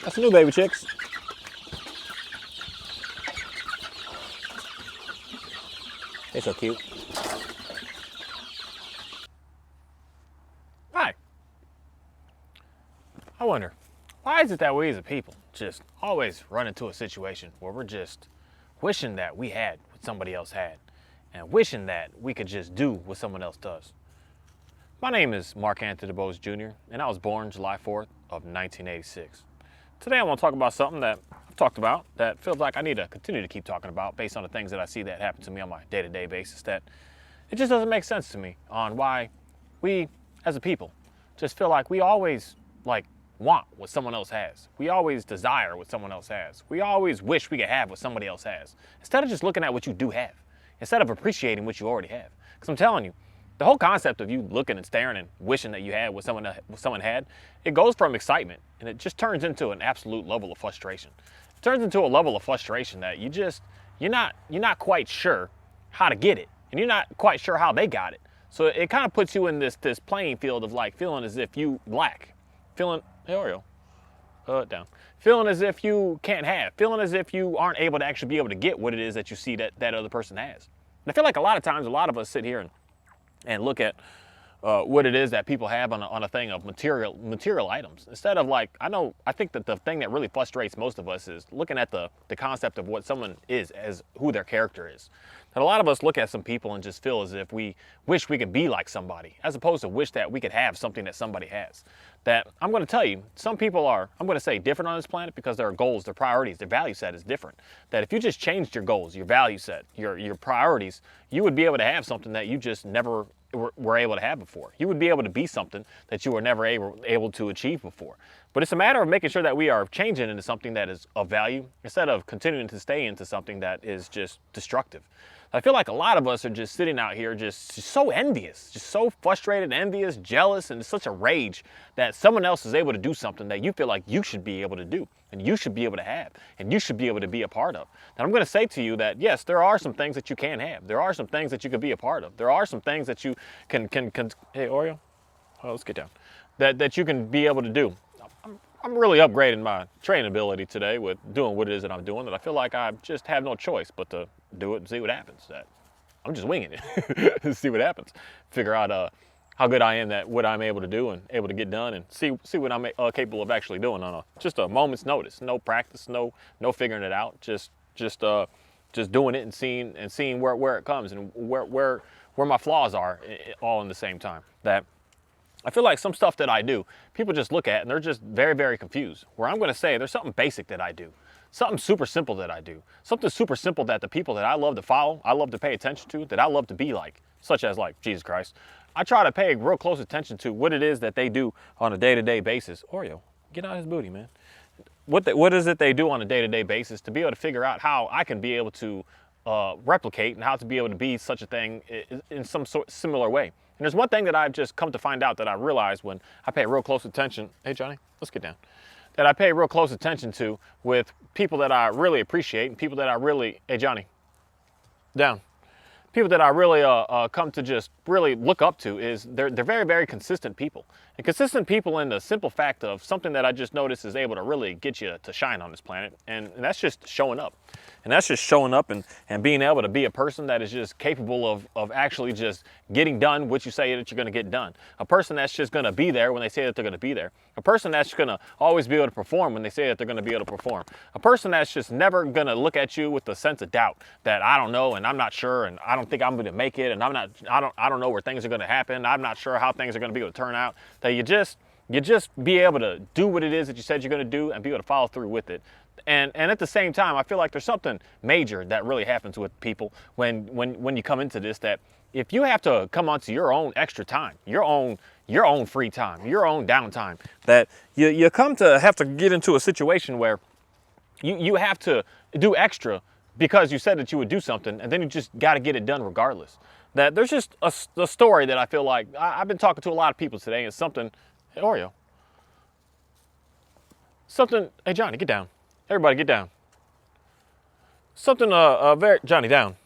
That's new baby chicks. They're so cute. Hi. I wonder, why is it that we as a people just always run into a situation where we're just wishing that we had what somebody else had and wishing that we could just do what someone else does? My name is Mark Anthony DuBose Jr., and I was born July 4th of 1986. Today I want to talk about something that I've talked about that feels like I need to continue to keep talking about based on the things that I see that happen to me on my day-to-day basis, that it just doesn't make sense to me on why we as a people just feel like we always want what someone else has. We always desire what someone else has. We always wish we could have what somebody else has, instead of just looking at what you do have, instead of appreciating what you already have. Because I'm telling you, the whole concept of you looking and staring and wishing that you had what someone had, it goes from excitement and it just turns into an absolute level of frustration. It turns into a level of frustration that you're not quite sure how to get it, and you're not quite sure how they got it. So it kind of puts you in this playing field of like feeling as if you lack, feeling hey Oreo, down, feeling as if you can't have, feeling as if you aren't able to actually be able to get what it is that you see that other person has. And I feel like a lot of times, a lot of us sit here and look at what it is that people have on a thing of material items, instead of like, I think that the thing that really frustrates most of us is looking at the concept of what someone is as who their character is. That a lot of us look at some people and just feel as if we wish we could be like somebody, as opposed to wish that we could have something that somebody has. That I'm going to tell you, some people are, I'm going to say, different on this planet because their goals, their priorities, their value set is different. That if you just changed your goals, your value set, your priorities, you would be able to have something that you just never were able to have before. You would be able to be something that you were never able to achieve before. But it's a matter of making sure that we are changing into something that is of value, instead of continuing to stay into something that is just destructive. I feel like a lot of us are just sitting out here just so envious, just so frustrated, envious, jealous, and such a rage that someone else is able to do something that you feel like you should be able to do, and you should be able to have, and you should be able to be a part of. And I'm going to say to you that yes, there are some things that you can have. There are some things that you could be a part of. There are some things that you can hey Oreo, oh, let's get down, that you can be able to do. I'm really upgrading my training ability today with doing what it is that I'm doing, that I feel like I just have no choice but to do it and see what happens. That I'm just winging it, see what happens. Figure out how good I am at what I'm able to do and able to get done, and see what I'm capable of actually doing on just a moment's notice. No practice, no figuring it out. Just doing it and seeing where it comes and where my flaws are, all in the same time. That I feel like some stuff that I do, people just look at and they're just very, very confused. Where I'm going to say there's something basic that I do, something super simple that I do, something super simple that the people that I love to follow, I love to pay attention to, that I love to be like, such as like Jesus Christ. I try to pay real close attention to what it is that they do on a day-to-day basis. Oreo, get out of his booty, man. What is it they do on a day-to-day basis to be able to figure out how I can be able to replicate and how to be able to be such a thing in some similar way. And there's one thing that I've just come to find out that I realized when I pay real close attention. Hey, Johnny, let's get down. That I pay real close attention to with people that I really appreciate and people that I really, hey, Johnny, down. People that I really come to just really look up to is they're very, very consistent people. And consistent people in the simple fact of something that I just noticed is able to really get you to shine on this planet. And that's just showing up. And that's just showing up and being able to be a person that is just capable of actually just getting done what you say that you're going to get done. A person that's just going to be there when they say that they're going to be there. A person that's going to always be able to perform when they say that they're going to be able to perform. A person that's just never going to look at you with a sense of doubt that I don't know and I'm not sure and I don't think I'm going to make it and I don't know where things are going to happen. I'm not sure how things are going to be able to turn out. That you just be able to do what it is that you said you're going to do and be able to follow through with it. And at the same time, I feel like there's something major that really happens with people when you come into this, that if you have to come onto your own extra time, your own free time, your own downtime, that you come to have to get into a situation where you have to do extra because you said that you would do something, and then you just got to get it done regardless. That there's just a story that I feel like I've been talking to a lot of people today, and something, hey Oreo, something, hey Johnny, get down. Everybody get down. Something, very, Johnny, down.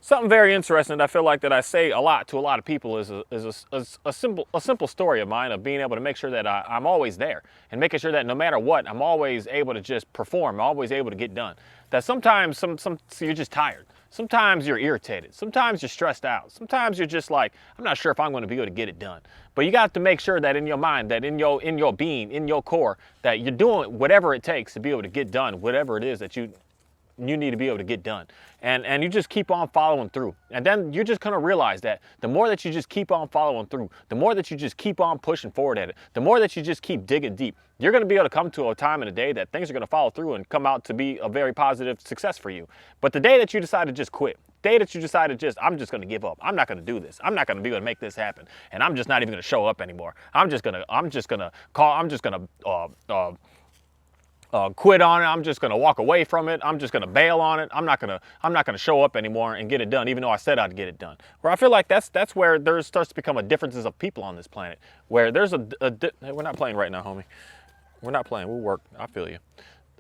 Something very interesting that I feel like that I say a lot to a lot of people is a simple story of mine of being able to make sure that I'm always there and making sure that no matter what, I'm always able to just perform, I'm always able to get done. That sometimes so you're just tired. Sometimes you're irritated. Sometimes you're stressed out. Sometimes you're just like, I'm not sure if I'm going to be able to get it done. But you got to make sure that in your mind, that in your being, in your core, that you're doing whatever it takes to be able to get done, whatever it is that you need to be able to get done. And you just keep on following through. And then you're just gonna realize that the more that you just keep on following through, the more that you just keep on pushing forward at it, the more that you just keep digging deep, you're gonna be able to come to a time in a day that things are gonna follow through and come out to be a very positive success for you. But the day that you decide to just quit, day that you decide to I'm just gonna give up. I'm not gonna do this. I'm not gonna be able to make this happen. And I'm just not even gonna show up anymore. I'm just gonna quit on it. I'm just gonna walk away from it. I'm just gonna bail on it. I'm not gonna show up anymore and get it done, even though I said I'd get it done. Where I feel like that's where there starts to become a differences of people on this planet. Where there's we're not playing right now, homie. We're not playing. We'll work. I feel you.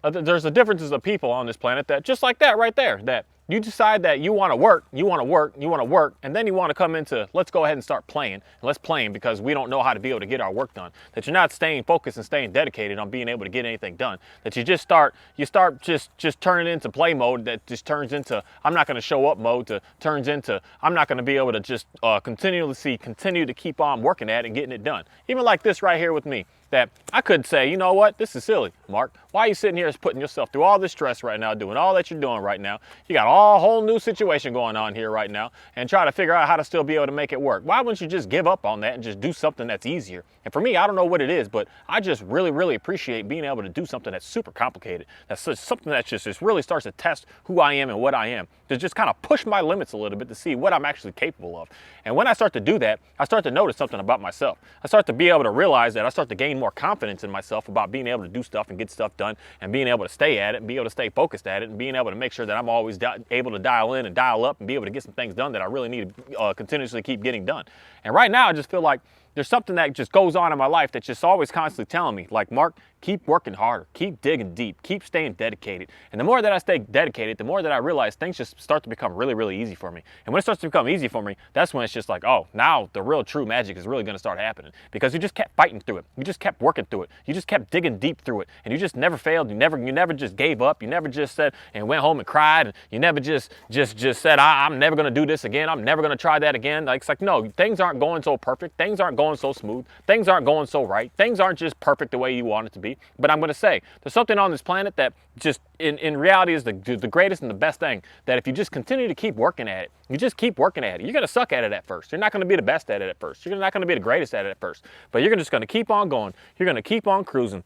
There's the differences of people on this planet that just like that right there, that you decide that you want to work, and then you want to come into, let's go ahead and start playing, and let's play because we don't know how to be able to get our work done. That you're not staying focused and staying dedicated on being able to get anything done. That you start just turning into play mode, that just turns into I'm not going to show up mode, to turns into I'm not going to be able to just continue to keep on working at it and getting it done. Even like this right here with me. That I could say, you know what, this is silly, Mark. Why are you sitting here putting yourself through all this stress right now, doing all that you're doing right now? You got a whole new situation going on here right now and try to figure out how to still be able to make it work. Why wouldn't you just give up on that and just do something that's easier? And for me, I don't know what it is, but I just really, really appreciate being able to do something that's super complicated. That's something that just really starts to test who I am and what I am. To just kind of push my limits a little bit to see what I'm actually capable of. And when I start to do that, I start to notice something about myself. I start to be able to realize that I start to gain more confidence in myself about being able to do stuff and get stuff done and being able to stay at it and be able to stay focused at it and being able to make sure that I'm always able to dial in and dial up and be able to get some things done that I really need to continuously keep getting done. And right now I just feel like there's something that just goes on in my life that's just always constantly telling me, like, Mark, keep working harder, keep digging deep, keep staying dedicated. And the more that I stay dedicated, the more that I realize things just start to become really, really easy for me. And when it starts to become easy for me, that's when it's just like, oh, now the real true magic is really going to start happening. Because you just kept fighting through it. You just kept working through it. You just kept digging deep through it. And you just never failed. You never just gave up. You never just said and went home and cried. And you never just said, I'm never going to do this again. I'm never going to try that again. Like, it's like, no, things aren't going so perfect. Things aren't going so smooth. Things aren't going so right. Things aren't just perfect the way you want it to be. But I'm going to say, there's something on this planet that just in reality is the greatest and the best thing, that if you just continue to keep working at it, you just keep working at it. You're going to suck at it at first. You're not going to be the best at it at first. You're not going to be the greatest at it at first. But you're just going to keep on going. You're going to keep on cruising.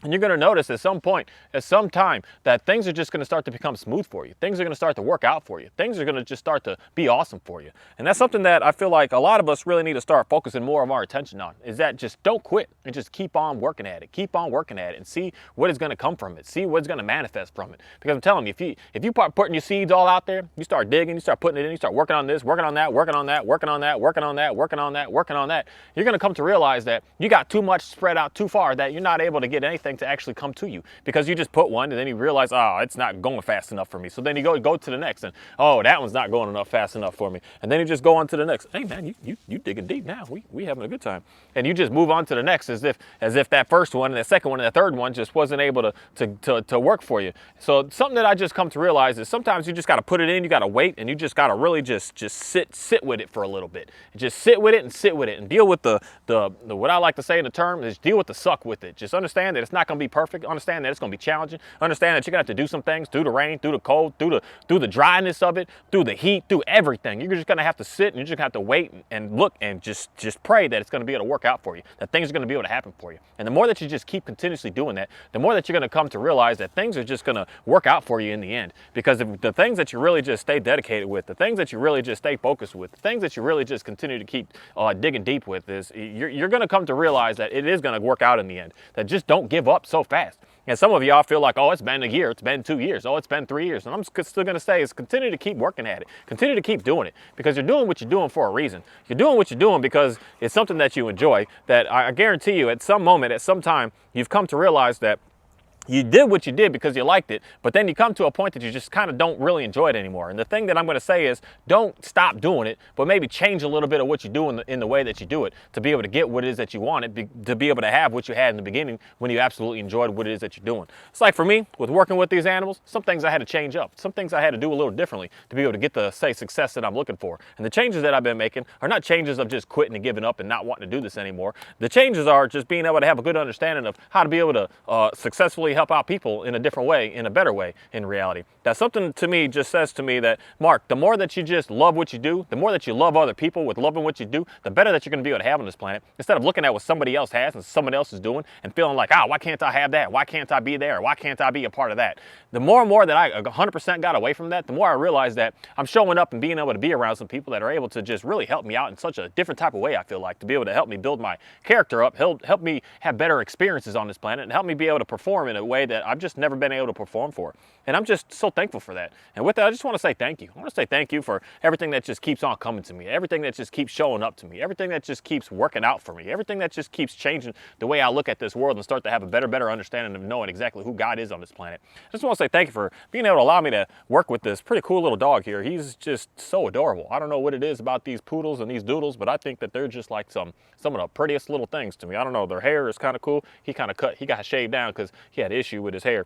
And you're going to notice at some point, at some time, that things are just going to start to become smooth for you. Things are going to start to work out for you. Things are going to just start to be awesome for you. And that's something that I feel like a lot of us really need to start focusing more of our attention on, is that just don't quit and just keep on working at it. Keep on working at it and see what is going to come from it. See what's going to manifest from it. Because I'm telling you, if you start putting your seeds all out there, you start digging, you start putting it in, you start working on this, working on that, working on that, working on that, working on that, working on that, working on that, you're going to come to realize that you got too much spread out too far, that you're not able to get anything to actually come to you, because you just put one and then you realize, oh, it's not going fast enough for me. So then you go to the next, and oh, that one's not going fast enough for me. And then you just go on to the next. Hey man, you digging deep now. We having a good time. And you just move on to the next as if that first one and the second one and the third one just wasn't able to work for you. So something that I just come to realize is sometimes you just got to put it in, you got to wait, and you just got to really just sit with it for a little bit. Just sit with it and deal with the what I like to say in the term is deal with the suck with it. Just understand that it's not going to be perfect. Understand that it's going to be challenging. Understand that you're going to have to do some things through the rain, through the cold, through the dryness of it, through the heat, through everything. You're just going to have to sit and you're just going to have to wait and look and just pray that it's going to be able to work out for you, that things are going to be able to happen for you. And the more that you just keep continuously doing that, the more that you're going to come to realize that things are just going to work out for you in the end. Because if the things that you really just stay dedicated with, the things that you really just stay focused with, the things that you really just continue to keep digging deep with, is you're going to come to realize that it is going to work out in the end. That just don't give up so fast. And some of y'all feel like, oh, it's been a year, it's been 2 years, oh, it's been 3 years. And I'm still going to say is continue to keep working at it. Continue to keep doing it, because you're doing what you're doing for a reason. You're doing what you're doing because it's something that you enjoy, that I guarantee you at some moment, at some time, you've come to realize that you did what you did because you liked it, but then you come to a point that you just kind of don't really enjoy it anymore. And the thing that I'm going to say is, don't stop doing it, but maybe change a little bit of what you do in the way that you do it to be able to get what it is that you wanted, to be able to have what you had in the beginning when you absolutely enjoyed what it is that you're doing. It's like for me, with working with these animals, some things I had to change up. Some things I had to do a little differently to be able to get the, say, success that I'm looking for. And the changes that I've been making are not changes of just quitting and giving up and not wanting to do this anymore. The changes are just being able to have a good understanding of how to be able to successfully help out people in a different way, in a better way, in reality. That's something to me just says to me that, Mark, the more that you just love what you do, the more that you love other people with loving what you do, the better that you're going to be able to have on this planet. Instead of looking at what somebody else has and someone else is doing and feeling like, why can't I have that? Why can't I be there? Why can't I be a part of that? The more and more that I 100% got away from that, the more I realized that I'm showing up and being able to be around some people that are able to just really help me out in such a different type of way, I feel like, to be able to help me build my character up, help me have better experiences on this planet, and help me be able to perform in a way that I've just never been able to perform for. And I'm just so thankful for that. And with that, I just want to say thank you. I want to say thank you for everything that just keeps on coming to me, everything that just keeps showing up to me, everything that just keeps working out for me, everything that just keeps changing the way I look at this world and start to have a better understanding of knowing exactly who God is on this planet. I just want to say thank you for being able to allow me to work with this pretty cool little dog here. He's just so adorable. I don't know what it is about these poodles and these doodles, but I think that they're just like some of the prettiest little things to me. I don't know, their hair is kind of cool. He got shaved down because he had an issue with his hair.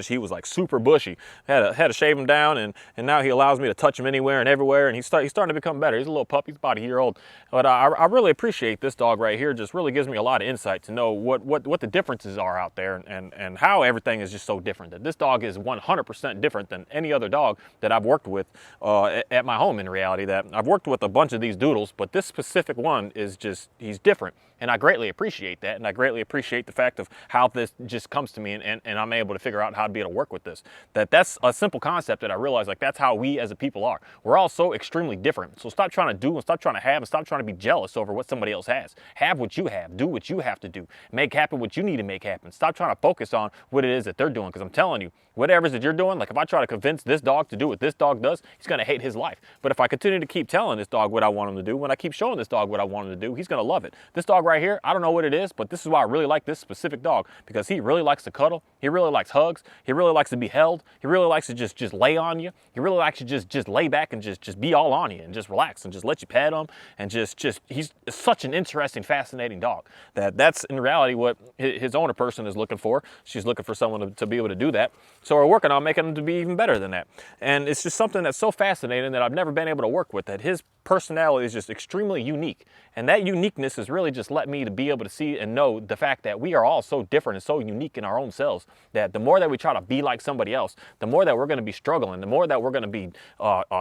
He was like super bushy. Had to shave him down, and now he allows me to touch him anywhere and everywhere, and he's starting to become better. He's a little puppy. He's about a year old. But I really appreciate this dog right here. Just really gives me a lot of insight to know what the differences are out there, and how everything is just so different. That this dog is 100% different than any other dog that I've worked with at my home, in reality. That I've worked with a bunch of these doodles, but this specific one is just, he's different. And I greatly appreciate that, and I greatly appreciate the fact of how this just comes to me, and I'm able to figure out how to be able to work with this. That's a simple concept that I realize, like, that's how we as a people are. We're all so extremely different. So stop trying to do and stop trying to have and stop trying to be jealous over what somebody else has. Have what you have. Do what you have to do. Make happen what you need to make happen. Stop trying to focus on what it is that they're doing, because I'm telling you, whatever it is that you're doing, like if I try to convince this dog to do what this dog does, he's going to hate his life. But if I continue to keep telling this dog what I want him to do, when I keep showing this dog what I want him to do, he's going to love it. This dog right here, I don't know what it is, but this is why I really like this specific dog, because he really likes to cuddle. He really likes hugs. He really likes to be held. He really likes to just lay on you. He really likes to just lay back and just be all on you and just relax and just let you pet him, and he's such an interesting, fascinating dog. That's in reality what his owner person is looking for. She's looking for someone to be able to do that. So we're working on making him to be even better than that. And it's just something that's so fascinating that I've never been able to work with, that his personality is just extremely unique. And that uniqueness has really just let me to be able to see and know the fact that we are all so different and so unique in our own selves, that the more that we try to be like somebody else, the more that we're going to be struggling, the more that we're going to be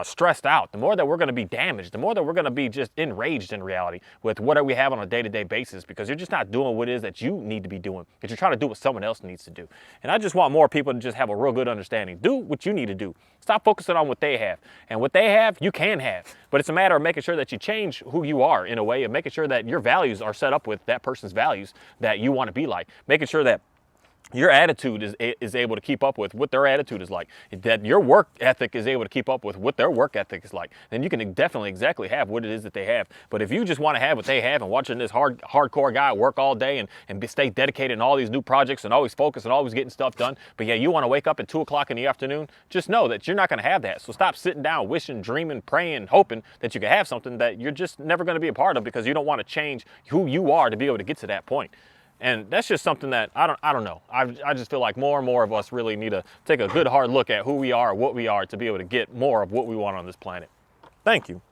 stressed out, the more that we're going to be damaged, the more that we're going to be just enraged in reality with what we have on a day-to-day basis, because you're just not doing what it is that you need to be doing, because you're trying to do what someone else needs to do. And I just want more people to just have a real good understanding. Do what you need to do. Stop focusing on what they have. And what they have, you can have. But it's a matter of making sure that you change who you are in a way, of making sure that your values are set up with that person's values that you want to be like. Making sure that your attitude is able to keep up with what their attitude is like, that your work ethic is able to keep up with what their work ethic is like, then you can definitely exactly have what it is that they have. But if you just want to have what they have and watching this hardcore guy work all day and stay dedicated in all these new projects and always focus and always getting stuff done, but yeah, you want to wake up at 2 o'clock in the afternoon, just know that you're not going to have that. So stop sitting down, wishing, dreaming, praying, hoping that you can have something that you're just never going to be a part of, because you don't want to change who you are to be able to get to that point. And that's just something that I don't know. I just feel like more and more of us really need to take a good hard look at who we are, what we are, to be able to get more of what we want on this planet. Thank you.